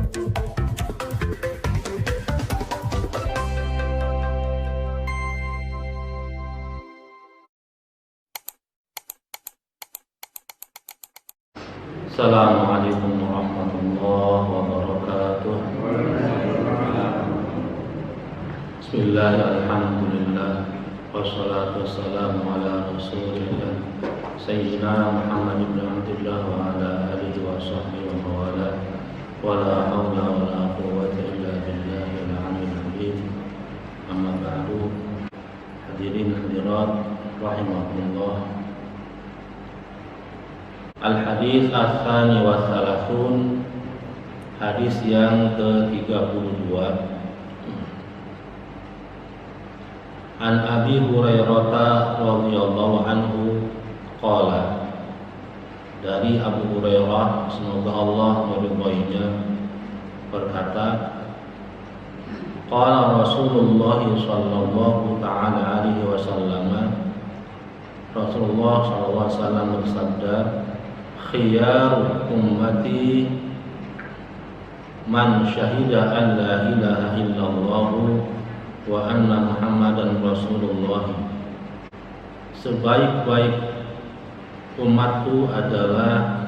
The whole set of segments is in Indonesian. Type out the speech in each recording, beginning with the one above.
Assalamualaikum warahmatullahi wabarakatuh. Bismillah, alhamdulillah, wassalatu wassalamu ala rasulillah Sayyidina Muhammad ibn Abdullah wa ala alihi wa sahbihi wa mawala wa la hawla wa la quwwata illa billahil aliyyil azim. Amma ba'du. Hadirin hadirat rahimakumullah. Al-Hadis As-Tsani wa Tsalasun, hadis yang ke-32. An Abi Hurairah radhiyallahu anhu qala, dari Abu Hurairah semoga Allah meridhoinya berkata, qala Rasulullah sallallahu ta'ala alaihi wasallam, Rasulullah sallallahu alaihi wasallam bersabda, khiyar ummati man syahida an la ilaha illallah wa anna Muhammadan Rasulullah. Sebaik-baik umatku adalah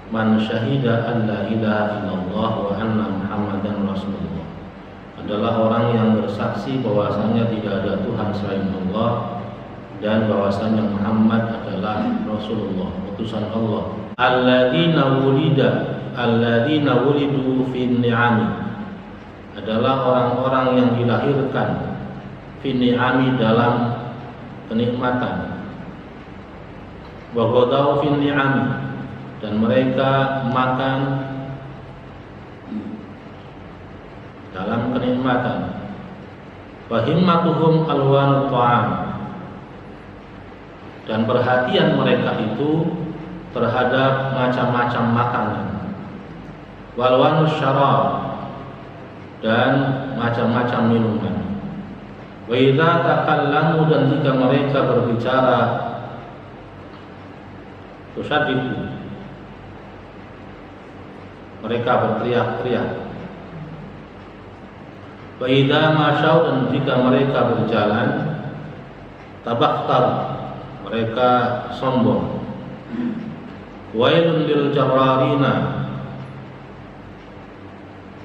man syahida an la ilaha illallah wa anna Muhammadan Rasulullah, adalah orang yang bersaksi bahwasanya tidak ada Tuhan selain Allah dan bahwasanya Muhammad adalah Rasulullah, utusan Allah. Alladzina wulidu fin ni'ami, adalah orang-orang yang dilahirkan fin ni'ami, dalam kenikmatan. Wa ghadaw fin ni'ami, dan mereka makan dalam kenikmatan. Wa himmatuhum alwanu ta'am, dan perhatian mereka itu terhadap macam-macam makanan. Walwanus syarab, dan macam-macam minuman. Wa idza takallamu, dan jika mereka berbicara, tusaddiqu, mereka berteriak-teriak. Wa idza masyaw, dan jika mereka berjalan, tabakhtar, mereka sombong. Wailun lil jarrarina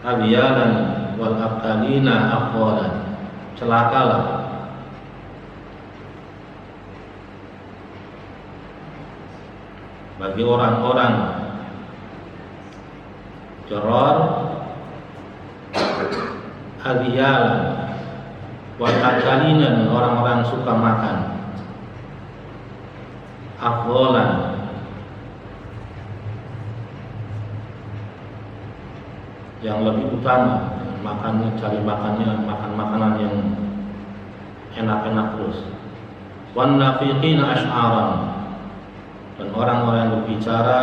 abiyalan wal aqalina aqwalan, celakalah bagi orang-orang jarrar, abiyalan wal aqalina, orang-orang suka makan, aqwalan, yang lebih utama, makannya, cari makannya, makan makanan yang enak-enak terus. Wan nafiqina asy'aran, dan orang-orang yang berbicara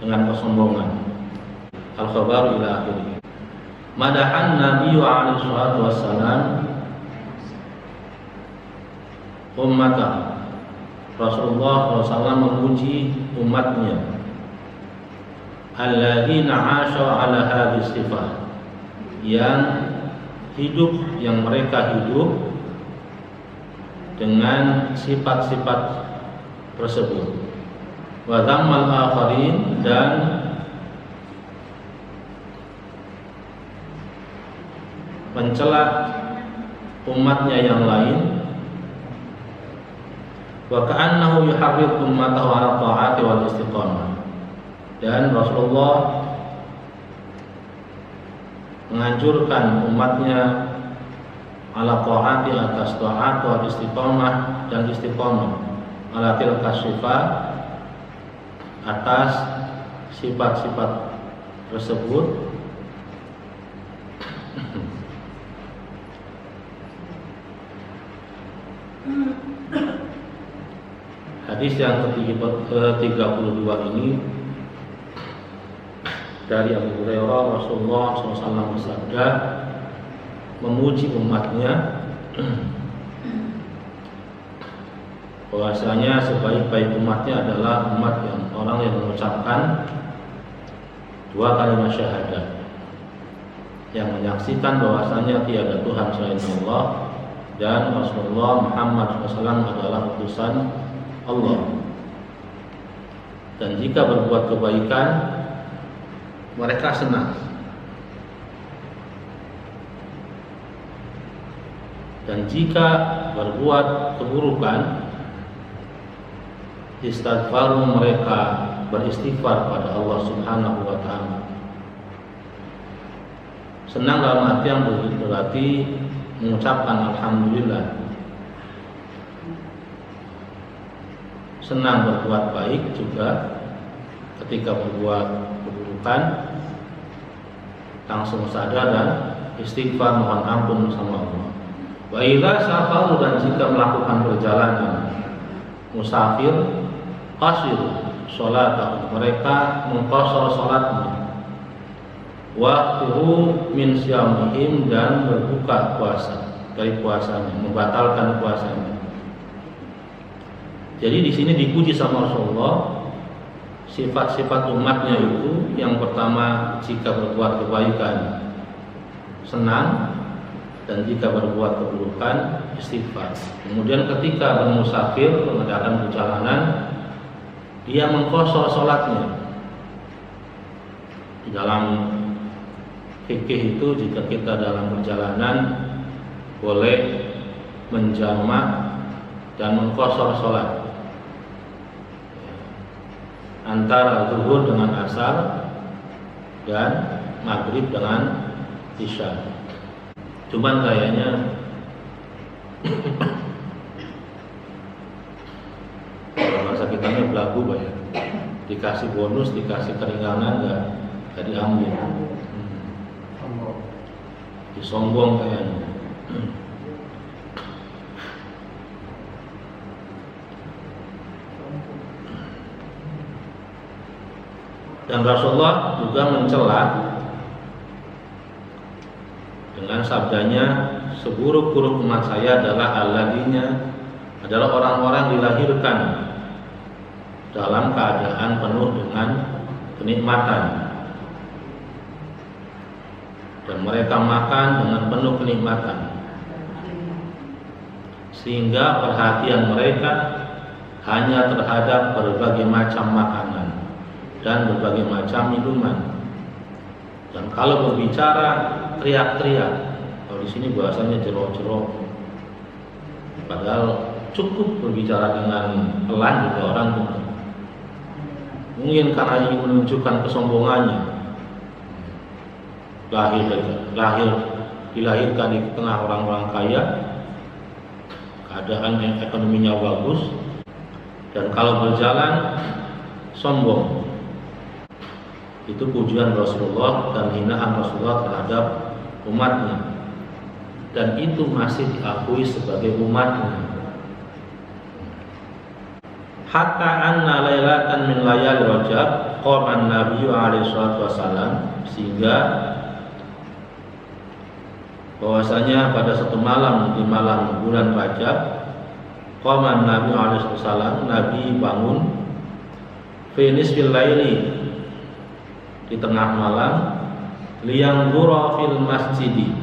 dengan kesombongan. Al-khabar ila akhirih. Madahan Nabi alaihi salatu wassalam ummata, Rasulullah SAW memuji umatnya, alladzina 'asha 'ala hadhihi sifat, yang hidup, yang mereka hidup dengan sifat-sifat tersebut. Wa dzammal akharin, dan mencela umatnya yang lain. Wa ka'annahu yuharrid ummatahu 'ala ta'ati wal istiqamah, dan Rasulullah menganjurkan umatnya ala ta'ati, atas ta'at, wa istiqamah, dan istiqamah, ala tilka sifat, atas sifat-sifat tersebut. Hadis yang ke-32 ini dari Abu Hurairah, Rasulullah SAW bersabda, memuji umatnya bahwasanya sebaik-baik umatnya adalah umat yang orang yang mengucapkan dua kalimat syahadat yang menyaksikan bahwasanya tiada Tuhan selain Allah dan Rasulullah Muhammad SAW adalah utusan Allah. Dan jika berbuat kebaikan, mereka senang. Dan jika berbuat keburukan, istighfar mereka beristighfar pada Allah Subhanahu wa taala. Senang dalam arti yang berarti mengucapkan alhamdulillah. Senang berbuat baik juga ketika berbuat keburukan, langsung sadar dan istighfar mohon ampun sama Allah. Wa idza safaru, dan jika melakukan perjalanan musafir, qasir salatahum, mereka mengqasar salatnya. Waqtiru min syamihim, dan berbuka puasa dari puasanya, membatalkan puasanya. Jadi di sini dipuji sama Rasulullah sifat-sifat umatnya itu. Yang pertama, jika berbuat kebaikan senang, dan jika berbuat keburukan istighfar. Kemudian ketika bermusafir, mengadakan perjalanan, dia mengqasar salatnya. Di dalam fikih itu, jika kita dalam perjalanan boleh menjamak dan mengqasar salat antara zuhur dengan asar dan maghrib dengan isya. Cuman kayaknya kalau bahasa kitanya belagu ya, dikasih bonus, dikasih keringanan nggak diambil, disombong kayaknya. Dan Rasulullah juga mencela dengan sabdanya, seburuk-buruk umat saya adalah alladzina, adalah orang-orang dilahirkan dalam keadaan penuh dengan kenikmatan, dan mereka makan dengan penuh kenikmatan, sehingga perhatian mereka hanya terhadap berbagai macam makanan dan berbagai macam minuman. Dan kalau berbicara teriak-teriak, kalau di sini bahasanya jerok-jerok. Padahal cukup berbicara dengan pelan juga orang dengar. Mungkin karena ingin menunjukkan kesombongannya. Dilahirkan di tengah orang-orang kaya, keadaan ekonominya bagus, dan kalau berjalan sombong. Itu pujian Rasulullah dan hinaan Rasulullah terhadap umatnya, dan itu masih diakui sebagai umatnya. Hatta anna lailatan min layali Rajab qama Nabi alaihi salatu wasallam, sehingga bahwasanya pada satu malam di malam bulan Rajab, qama Nabi alaihi salatu wasallam, Nabi bangun fi nisfil laili, di tengah malam, liyanzura fil masjidi,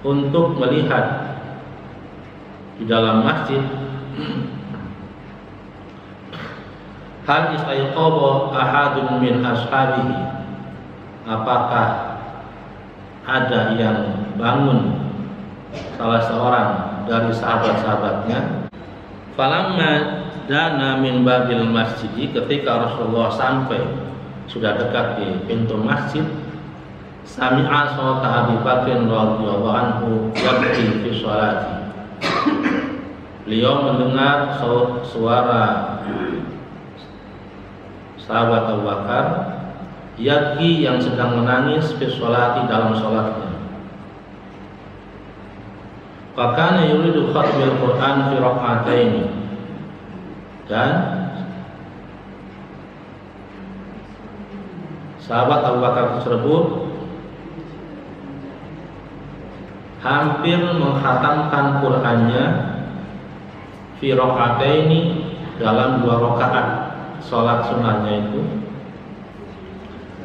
untuk melihat di dalam masjid, hal istayqadha ahadun min ashabihi, apakah ada yang bangun salah seorang dari sahabat-sahabatnya. Falamma dana min babil masjidi, ketika Rasulullah sampai sudah dekat di pintu masjid, sami'a sawta Abi Bakr radhiyallahu anhu yabki fi sholati, beliau mendengar suara sahabat Abu Bakar yabki, yang sedang menangis fi sholati, dalam sholatnya. Fakana yuridu khatmil Quran fi rak'ataini, dan sahabat Abu Bakar tersebut hampir menghatamkan Qur'annya fi rak'ataini, dalam 2 rakaat sholat sunnahnya itu.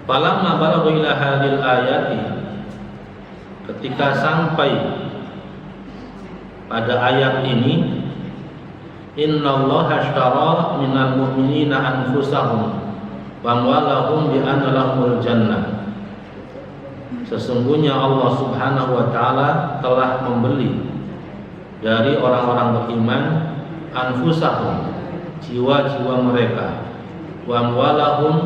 Falamma balagha ila hadhil ayati, ketika sampai pada ayat ini, innallaha ashtara minal mu'minina anfusahum wa amwalahum bi anna lahumul jannah. Sesungguhnya Allah Subhanahu wa taala telah membeli dari orang-orang beriman anfusahum, jiwa-jiwa mereka, wa amwalahum,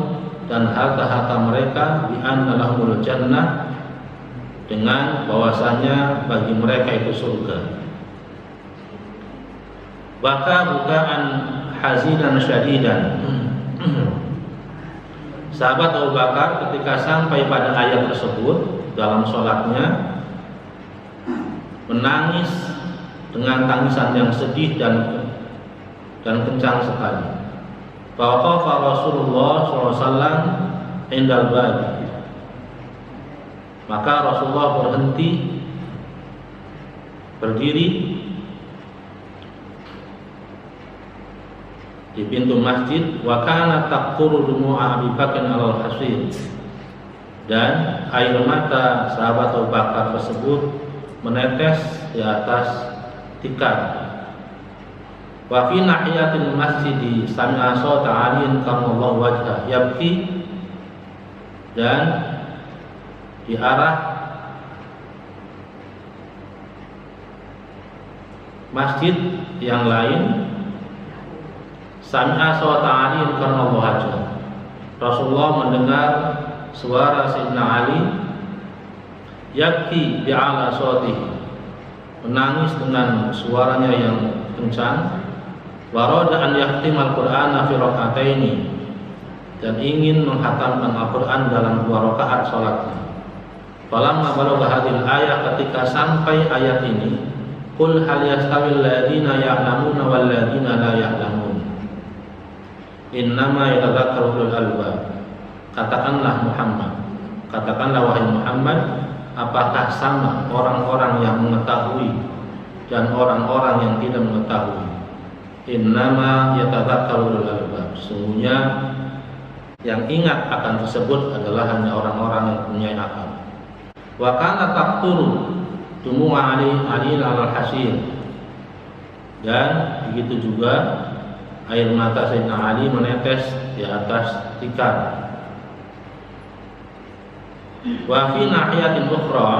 dan harta-harta mereka, bi anna lahumul jannah, dengan bahwasanya bagi mereka itu surga. Baka bukaan hazinan syadidan. Sahabat Abu Bakar ketika sampai pada ayat tersebut dalam sholatnya menangis dengan tangisan yang sedih dan kencang sekali. Fawaqafa Rasulullah SAW indal bab. Maka Rasulullah berhenti, berdiri di pintu masjid. Wa kana taqturu dumu'a Abi Bakr al-Hasir, dan air mata sahabat Abu Bakar tersebut menetes di atas tikar. Wa fi nahiyatil masjid sami'a sawta 'aliyin karramallahu wajhah yabki, dan di arah masjid yang lain sami'a sawta 'aliyin karramallahu wajhah, Rasulullah mendengar suara Sayyidina Ali yabki bi'ala sawtihi, menangis dengan suaranya yang kencang. Warada an yahtimal Qur'ana fi raka'ataini, dan ingin menghatamkan Al-Qur'an dalam 2 rakaat salatnya. Falamma balagha hadhil ayat, ketika sampai ayat ini, qul hal yastawil ladzina ya'lamuna wal ladzina la ya'lamun, innama yatadzakkaru ulul albab. Katakanlah Muhammad, katakanlah wahai Muhammad, apakah sama orang-orang yang mengetahui dan orang-orang yang tidak mengetahui? Innama yatadzakkaru ulul albab, sesungguhnya yang ingat akan tersebut adalah hanya orang-orang yang punya akal. Wa kana taqturu dumu'a Ali al-Hasir, dan begitu juga air mata Sayyidina Ali menetes di atas tikar. Wa fi nahiyatin ukhra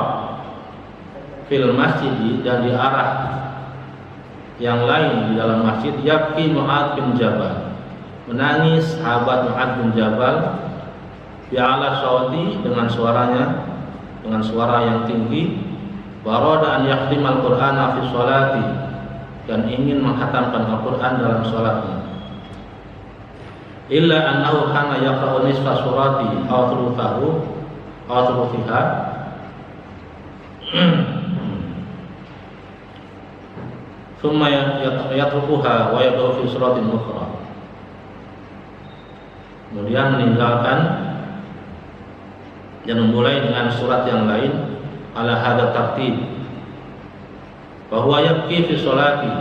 fil masjid, dan di arah yang lain di dalam masjid, yabki Mu'adz bin Jabal, menangis sahabat Mu'adz bin Jabal, bi'ala sawti, dengan suaranya, dengan suara yang tinggi. Warada an yakhtimal Qur'ana fi sholati, dan ingin menghatamkan Al-Qur'an dalam sholatnya. Illa annahu kana yaqra'u nisfa surati aw thuluthahu aw thuluthiha, thumma yatrukuha wa yaqra'u fi suratin ukhra, kemudian meninggalkan dan memulai dengan surat yang lain, ala hadza tartib. Bahwa yabki fi sholati,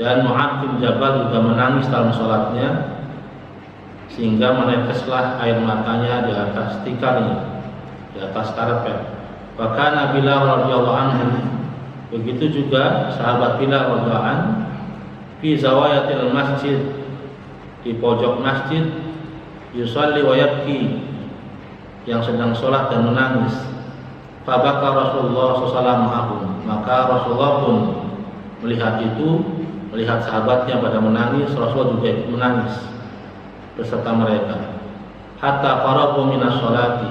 dan Mu'adz bin Jabal juga menangis dalam sholatnya, sehingga meneteslah air matanya di atas tikarnya, di atas karpet. Bahkan Bilal radhiyallahu anhu, begitu juga sahabat Bilal radhiyallahu anhu, fi zawayatil masjid, di pojok masjid, yusalli wa yabki, yang sedang sholat dan menangis. Fabaka Rasulullah SAW, maka Rasulullah pun melihat itu, melihat sahabatnya pada menangis, Rasulullah juga ikut menangis beserta mereka. Hatta faragu minas sholati,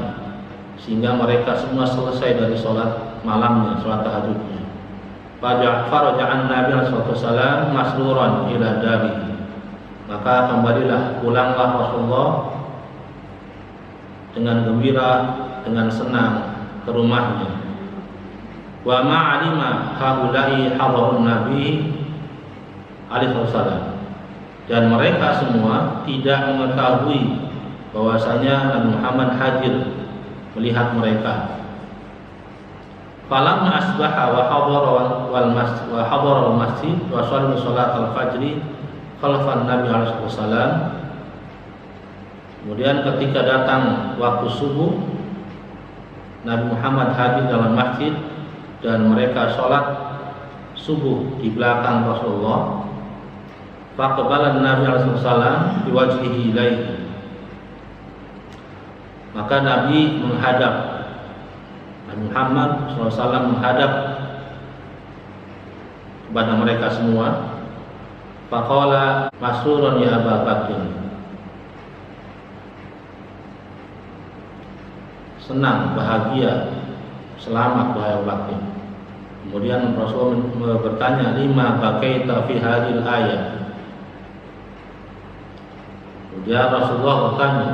sehingga mereka semua selesai dari sholat malamnya, sholat tahajudnya. Faraja'an Nabi SAW masruran ila darihi, maka kembalilah, pulanglah Rasulullah dengan gembira, dengan senang ke rumahnya. Wa ma'alima haula'i hadarun Nabi alaihi wasallam, dan mereka semua tidak mengetahui bahwasanya Nabi Muhammad hadir melihat mereka. Falamma asbaha wa hadara wal masjid wa shalla salat al-fajri khalfan Nabi alaihi wasallam, Kemudian ketika datang waktu subuh, Nabi Muhammad hadir dalam masjid dan mereka sholat subuh di belakang Rasulullah. Faqbala Nabi sallallahu alaihi wasallam biwajhihi ilaihi. Maka Nabi menghadap, Nabi Muhammad SAW menghadap kepada mereka semua. Faqala masrurun ya Abu Bakr, senang, bahagia, selamat wahai Abu Bakr. Kemudian Rasul bertanya, lima bakaita fi hadhil ayat. Kemudian Rasulullah bertanya,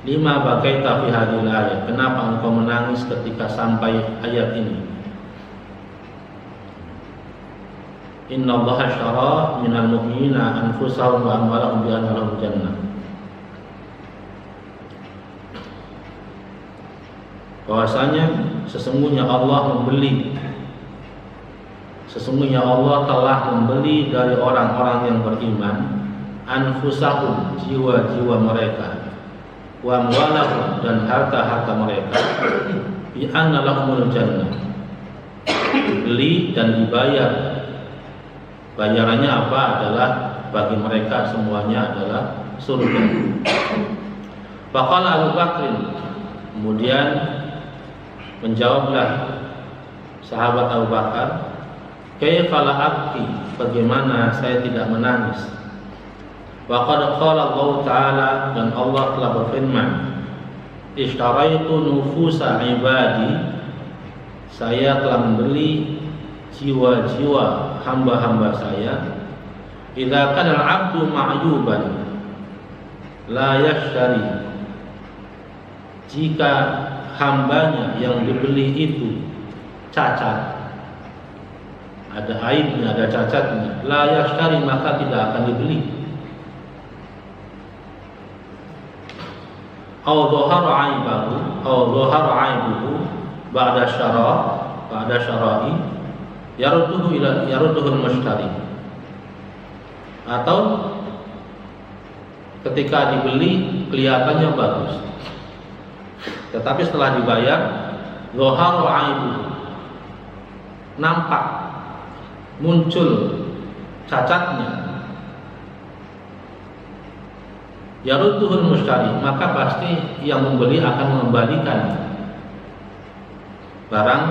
lima bakaita fi hadhil ayat, kenapa engkau menangis ketika sampai ayat ini? Inna Allah ashtara minal mu'minina anfusahum wa amwalahum bi anna lahum jannah. Bahwasanya sesungguhnya Allah telah membeli dari orang-orang yang beriman anfusahum, jiwa-jiwa mereka, wa amwalahum, dan harta-harta mereka, bi anna lahumul jannah, dibeli dan dibayar. Bayarannya apa? Adalah bagi mereka semuanya adalah surga. Faqala Abu Bakr, kemudian menjawablah sahabat Abu Bakar, kaifa la abki, bagaimana saya tidak menangis? Wa qad qala Allah Ta'ala, dan Allah telah berfirman, ishtaraitu nufusa ibadi, saya telah membeli jiwa-jiwa hamba-hamba saya. Idza kana al-'abdu ma'yuban la yashtari, jika hambanya yang dibeli itu cacat, ada aibnya, ada cacatnya, la yashtari, maka tidak akan dibeli. Au dhahara aibuhu ba'da syara'i yarudduhu al-mushtari, atau ketika dibeli kelihatannya bagus, tetapi setelah dibayar dhahara aibuhu, nampak muncul cacatnya, yarudduhul mushtari, maka pasti yang membeli akan mengembalikan barang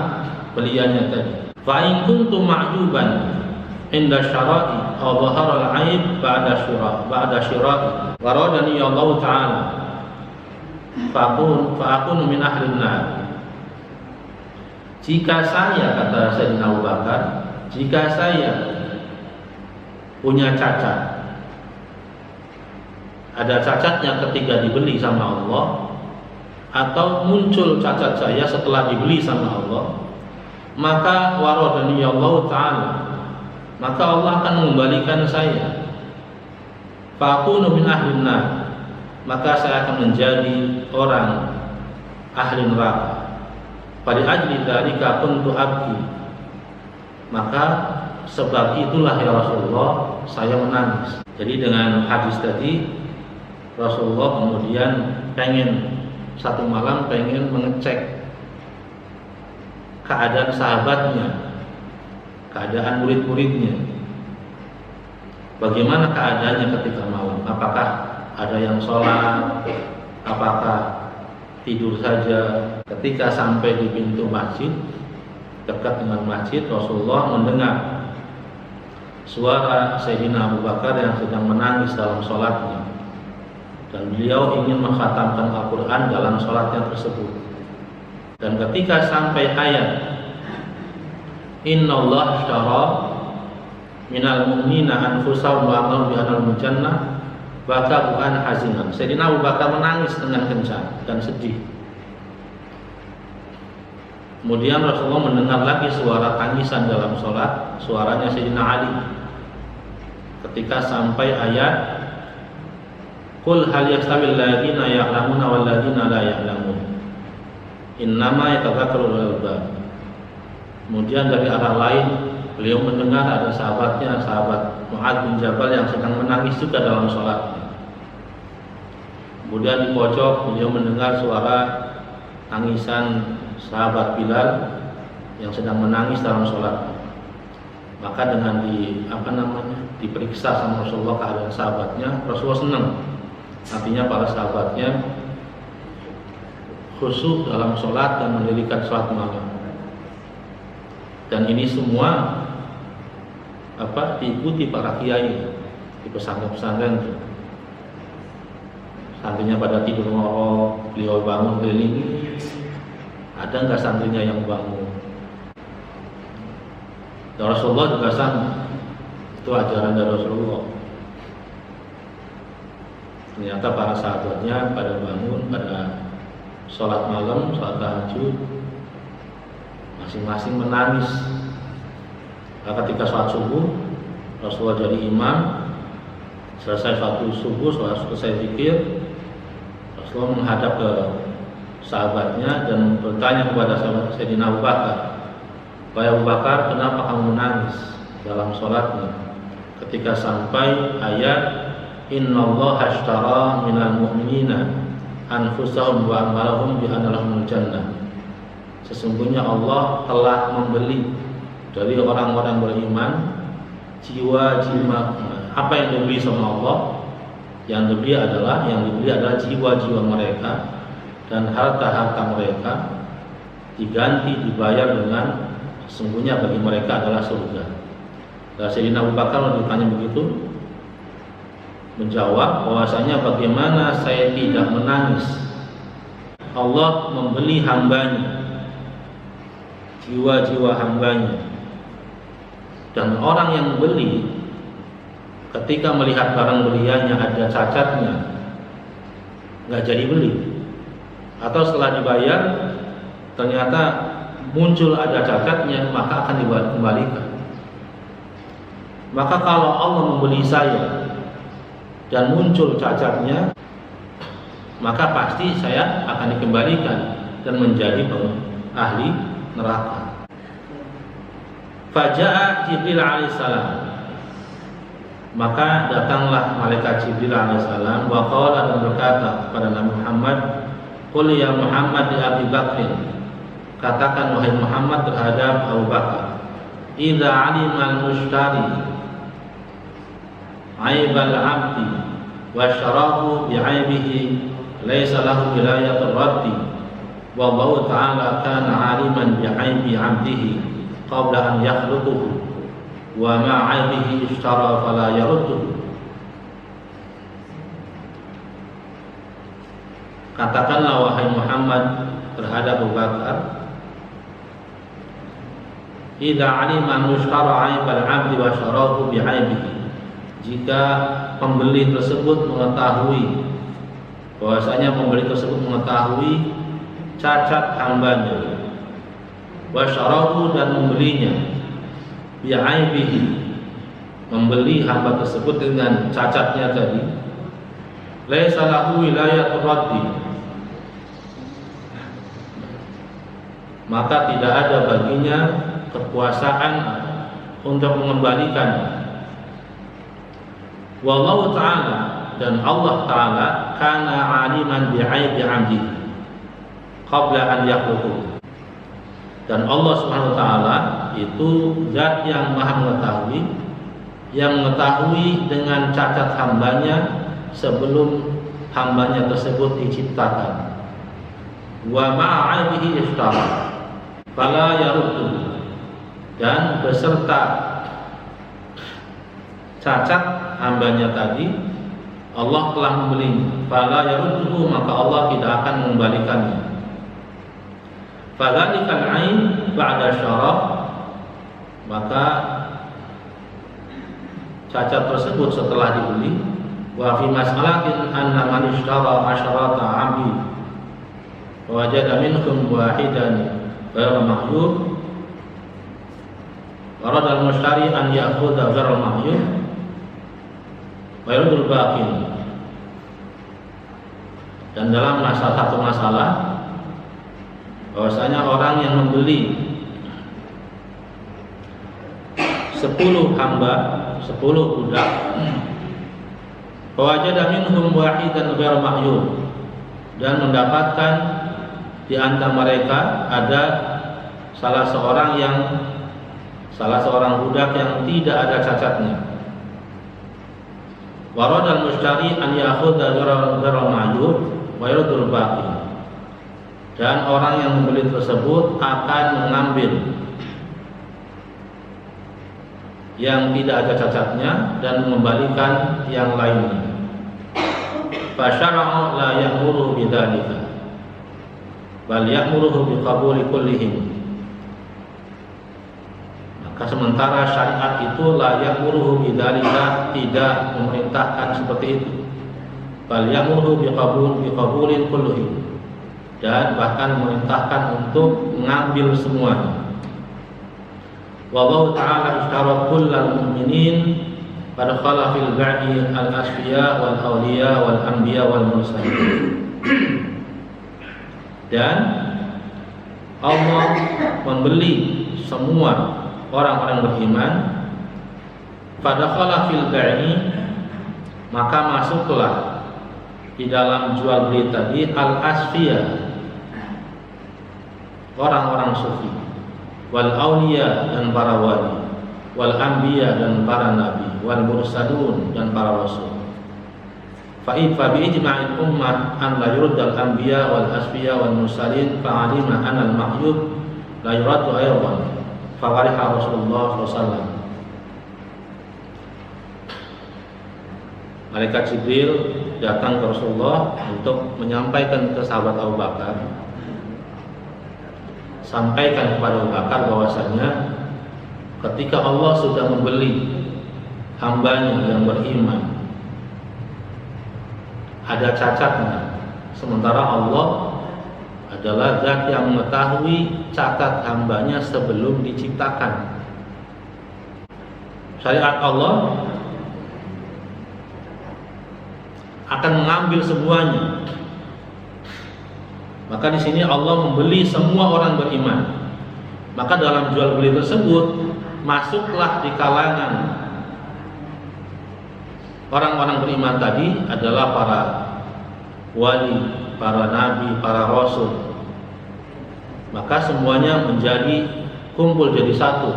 beliannya tadi. Fa in kuntu ma'juban inda syara'i aw dhahara al-'aib ba'da syira'i wa radani Allah Ta'ala fa akunu min ahli an-nar. Jika saya, kata Sayyidina Abu Bakar, jika saya punya cacat, ada cacatnya ketika dibeli sama Allah, atau muncul cacat saya setelah dibeli sama Allah, maka waradani Allah Ta'ala, maka Allah akan mengembalikan saya. Fa'akunu min ahlin nar, maka saya akan menjadi orang ahli neraka. Pada ajli dzalika kuntu abki, maka sebab itulah ya Rasulullah saya menangis. Jadi dengan hadis tadi Rasulullah kemudian satu malam pengen mengecek keadaan sahabatnya, keadaan murid-muridnya, bagaimana keadaannya ketika malam, apakah ada yang sholat, apakah tidur saja. Ketika sampai di pintu masjid, dekat dengan masjid, Rasulullah mendengar suara Sayyidina Abu Bakar yang sedang menangis dalam sholatnya, dan beliau ingin mengkhatamkan Al-Quran dalam sholatnya tersebut. Dan ketika sampai ayat Inna Allah ashtara minal mu'minina anfusahum wa amwalahum bi anna lahumul jannah, baka bukan hazinan, Sayyidina Abu Bakar menangis dengan kencang dan sedih. Kemudian Rasulullah mendengar lagi suara tangisan dalam sholat, suaranya Sayyidina Ali, ketika sampai ayat Qul hal yastawil ladzina ya'lamuna wal ladzina la ya'lamun innama yatadzakkaru ulul albab. Kemudian dari arah lain beliau mendengar ada sahabatnya, sahabat Mu'adz bin Jabal yang sedang menangis juga dalam sholatnya. Kemudian di pojok beliau mendengar suara tangisan sahabat Bilal yang sedang menangis dalam sholat. Maka dengan diperiksa sama Rasulullah keadaan sahabatnya, Rasulullah senang. Artinya para sahabatnya khusyuk dalam sholat dan mendirikan sholat malam. Dan ini semua diikuti para kiai di pesantren-pesantren. Santrinya pada tidur ngorok, beliau bangun keliling. Ada nggak santrinya yang bangun? Dan Rasulullah juga sama. Itu ajaran dari Rasulullah. Ternyata para sahabatnya pada bangun, pada sholat malam, sholat tahajud, masing-masing menangis. Nah, ketika sholat subuh, Rasulullah jadi imam. Selesai sholat subuh, selesai zikir, Rasulullah menghadap ke sahabatnya dan bertanya kepada sahabat Sayyidina Abu Bakar, "Wahai Abu Bakar, kenapa kamu menangis dalam sholatnya?" Ketika sampai ayat "Innallaha ashtara minal mu'minina anfusahum wa amwalahum bi anna lahumul jannah." Sesungguhnya Allah telah membeli dari orang-orang beriman jiwa-jiwa. Apa yang dibeli sama Allah? Yang dibeli adalah jiwa-jiwa mereka dan harta-harta mereka, diganti dibayar dengan sesungguhnya bagi mereka adalah surga. Dan Sayyidina Abu Bakar ditanya begitu, menjawab bahwasanya bagaimana saya tidak menangis. Allah membeli hambanya, jiwa-jiwa hambanya, dan orang yang beli ketika melihat barang beliannya ada cacatnya nggak jadi beli, atau setelah dibayar ternyata muncul ada cacatnya, maka akan dikembalikan. Maka kalau Allah membeli saya dan muncul cacatnya, maka pasti saya akan dikembalikan dan menjadi ahli neraka. Faja'a Jibril alaihissalam, maka datanglah malaikat Jibril alaihissalam, wa qala, dan berkata kepada Nabi Muhammad, "Qul ya Muhammad li Abi Bakrin," katakan wahai Muhammad terhadap Abu Bakar, "Idza 'alimal mushtari aibal 'abdi wa syarahu bi 'aibihi laisa lahu wilayatur raddi, wallahu ta'ala kana 'aliman bi 'aibi 'abdihi qabla an yakhluquhu wa ma 'aibihi ishtara fala yarudduhu." Katakanlah wahai Muhammad terhadap Abu Bakar, "Idza 'alima mushtara 'aibal 'abdi wa syarahu bi 'aibihi," jika pembeli tersebut mengetahui bahwasanya pembeli tersebut mengetahui cacat hambanya, wa syarahu, dan membelinya, bi'aibihi, membeli hamba tersebut dengan cacatnya tadi, laisa lahu wilayatur raddi, maka tidak ada baginya kekuasaan untuk mengembalikan. Wallahu ta'ala, dan Allah Ta'ala, kana 'aliman bi'aibi 'abdihi qabla an yakhluquhu, dan Allah Subhanahu wa taala itu zat yang maha mengetahui, yang mengetahui dengan cacat hambanya sebelum hambanya tersebut diciptakan. Wa ma'aibihi ishtara fala yaruddu, dan beserta cacat hambanya tadi Allah telah membelinya, fala yaruddu, maka Allah tidak akan mengembalikannya. Fadzalikal 'ain ba'da syarah, maka cacat tersebut setelah dibeli. Wa fi mas'alatin anna man ishtara asharata 'abdi wa wajada minhum wahidan ghayra mahyub, warada al-mushtari an ya'khudha ghayra mahyub wa yurdul baqi. Dan dalam satu masalah bahwasanya orang yang membeli 10 hamba, 10 budak, wajada minhum wahidan ghairu mahyub, dan mendapatkan di antara mereka ada salah seorang budak yang tidak ada cacatnya. Waradal mushtari an ya'khudha ghairal ma'jur wa yurdul baqi. Dan orang yang membeli tersebut akan mengambil yang tidak ada cacatnya dan mengembalikan yang lainnya. Fasyara'u la ya'muru bidzalika bal ya'muruhu biqabuli kullihim. Maka sementara syariat itu la ya'muruhu bidzalika, tidak memerintahkan seperti itu. Bal ya'muruhu biqabulin kullihim, dan bahkan memerintahkan untuk mengambil semuanya. Wallahu ta'ala ishtara kullal mu'minin fadkhala fil ba'i al-asfiya wal awliya wal anbiya wal mursalin. Dan Allah membeli semua orang-orang beriman, fadkhala fil ba'i, maka masuklah di dalam jual beli tadi al-asfiya, orang-orang sufi, wal auliya, dan para wali, wal anbiya, dan para nabi, wal mursalun, dan para rasul. Fa bi ijma'il ummah an la yurdal anbiya wal asfiya wal mursalin fa alima an al mahyub la yuradu aydan fa wariha Rasulullah SAW. Malaikat Jibril datang ke Rasulullah untuk menyampaikan ke sahabat Abu Bakar, sampaikan kepada Abu Bakar bahwasanya ketika Allah sudah membeli hambanya yang beriman, ada cacatnya, sementara Allah adalah zat yang mengetahui cacat hambanya sebelum diciptakan. Syariat Allah akan mengambil semuanya. Maka di sini Allah membeli semua orang beriman. Maka dalam jual beli tersebut masuklah di kalangan orang-orang beriman tadi adalah para wali, para nabi, para rasul. Maka semuanya menjadi kumpul jadi satu.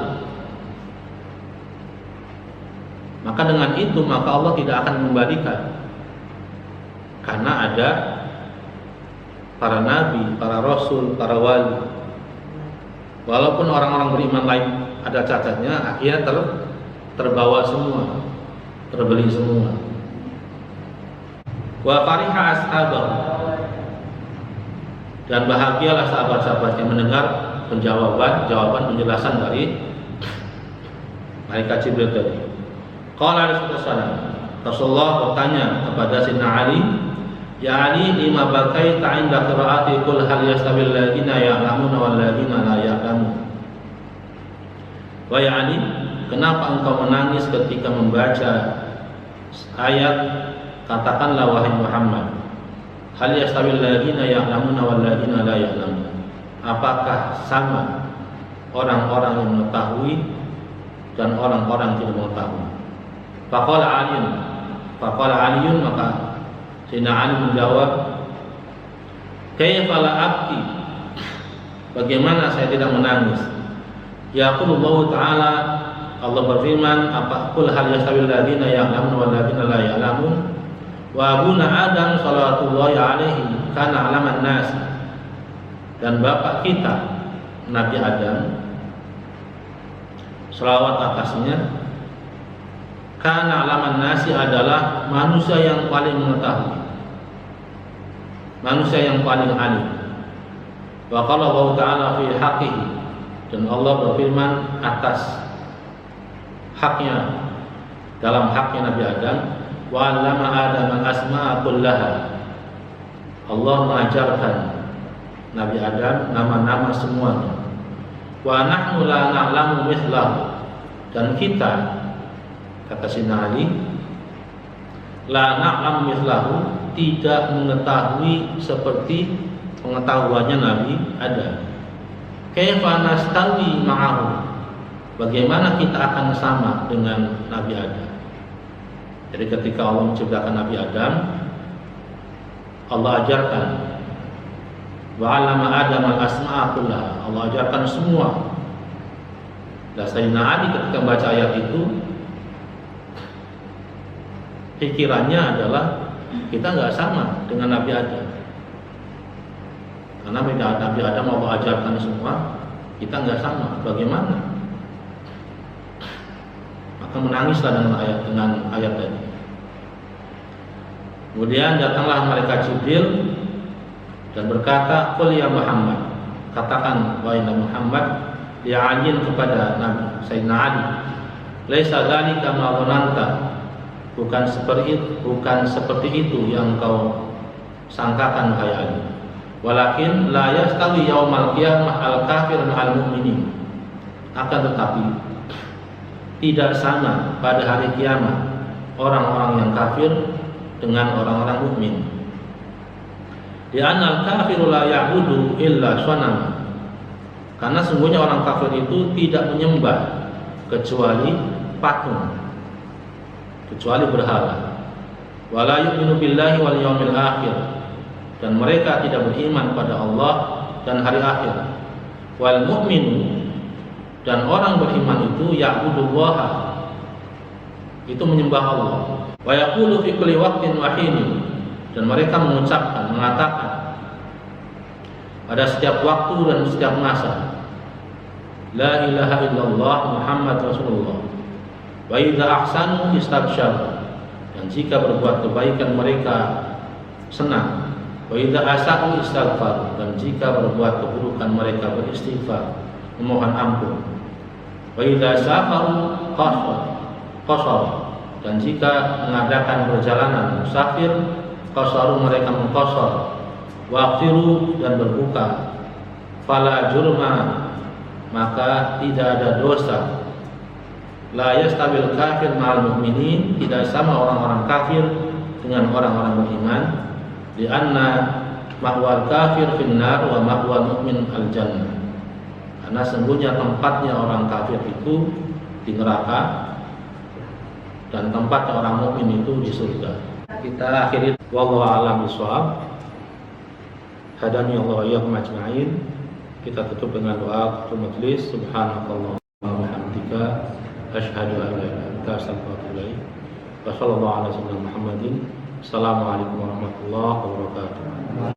Maka dengan itu maka Allah tidak akan mengembalikan, karena ada para nabi, para rasul, para wali. Walaupun orang-orang beriman lain ada cacatnya, akhirnya terbawa semua, terbeli semua. Wa fariha ashabahu, dan bahagialah sahabat-sahabat yang mendengar jawaban penjelasan dari malaikat Jibril tadi. Qala Rasulullah bertanya kepada Sayyidina Ali, "Ya Ali, lima bakaita 'inda qira'ati qul hal yastawil ladzina ya'lamuna wal ladzina la ya'lamun?" Wahai Ali, kenapa engkau menangis ketika membaca ayat katakanlah wahai Muhammad, hal yastawil ladzina ya'lamuna wal ladzina la ya'lamun? Apakah sama orang-orang yang mengetahui dan orang-orang yang tidak mengetahui? Faqala Aliyun, maka Sayyidina Ali menjawab, kaifa la abki, bagaimana saya tidak menangis? Yaqulullahu ta'ala, Allah berfirman, apa qul hal yastawil ladzina ya'lamun wal ladzina la ya'lamun? Wa abuna Adam sallallahu alaihi kana 'alaman nas, dan bapak kita Nabi Adam selawat atasnya, karena 'alaman nasi adalah manusia yang paling mengetahui, manusia yang paling alim. Wa qala Allah ta'ala fi haqqihi, dan Allah berfirman atas haknya, dalam haknya Nabi Adam, wa 'allama Adam al-asma'a kullaha, Allah mengajarkan Nabi Adam nama-nama semuanya. Wa nahnu la na'lamu mithlahu, dan kita, kata Sayyidina Ali, la na'lamu mithlahu, tidak mengetahui seperti pengetahuannya Nabi Adam. Kaifa nastawi ma'ahu, bagaimana kita akan sama dengan Nabi Adam? Jadi ketika Allah menciptakan Nabi Adam, Allah ajarkan Wa 'allama Adam al-asma'a kullaha. Allah ajarkan semua. Dan Sayyidina Ali ketika membaca ayat itu pikirannya adalah kita nggak sama dengan Nabi Adam. Karena Nabi Adam Allah ajarkan semua, kita nggak sama. Bagaimana? Maka menangislah dengan ayat tadi. Kemudian datanglah malaikat Jibril dan berkata, "Qul ya Muhammad." Katakan wahai Nabi Muhammad, ya Ali kepada Nabi Sayyidina Ali, "Laisa dzalika ma dhananta." Bukan seperti itu yang kau sangkakan wahai Ali. Walakin la yastawi yaumal qiyamah al-kafir ma'al mu'minin. Akan tetapi tidak sama pada hari kiamat orang-orang yang kafir dengan orang-orang mukmin. Di anal kafiru la ya'budu illa sanama. Karena sungguhnya orang kafir itu tidak menyembah kecuali patung, kecuali berhala. Wala yu'minu billahi wal yaumil akhir. Dan mereka tidak beriman pada Allah dan hari akhir. Wal mu'minu, dan orang beriman itu ya'budullaha, itu menyembah Allah. Wa yaqulu fi kulli waqtin wa hin, dan mereka mengatakan pada setiap waktu dan setiap masa, la ilaha illallah Muhammad Rasulullah. Wa idza ahsanu istabsyaru, dan jika berbuat kebaikan mereka senang. Wa idza asa'u istaghfar, dan jika berbuat keburukan mereka beristighfar, memohon ampun. Wa idza safaru qasar, dan jika mengadakan perjalanan musafir, qasaru, mereka mengqasar. Waqtiru, dan berbuka. Fala jurma, maka tidak ada dosa. La yastabil kafir ma'al mu'minin, tidak sama orang-orang kafir dengan orang-orang beriman. Di anna ma'wal kafir finnar wa ma'wal mu'min al-jannah. Karena sungguhnya tempatnya orang kafir itu di neraka dan tempatnya orang mukmin itu di surga. Kita akhiri wallahu a'lam bishawab. Hadani Allah wa iyyakum ajma'in. Kita tutup dengan doa ketua majelis. Subhanakallah wa bihamdika asyhadu an la ilaha illa anta astaghfiruka wa atubu ilaik. Wa sallallahu ala sayyidina Muhammadin. Assalamualaikum warahmatullahi wabarakatuh.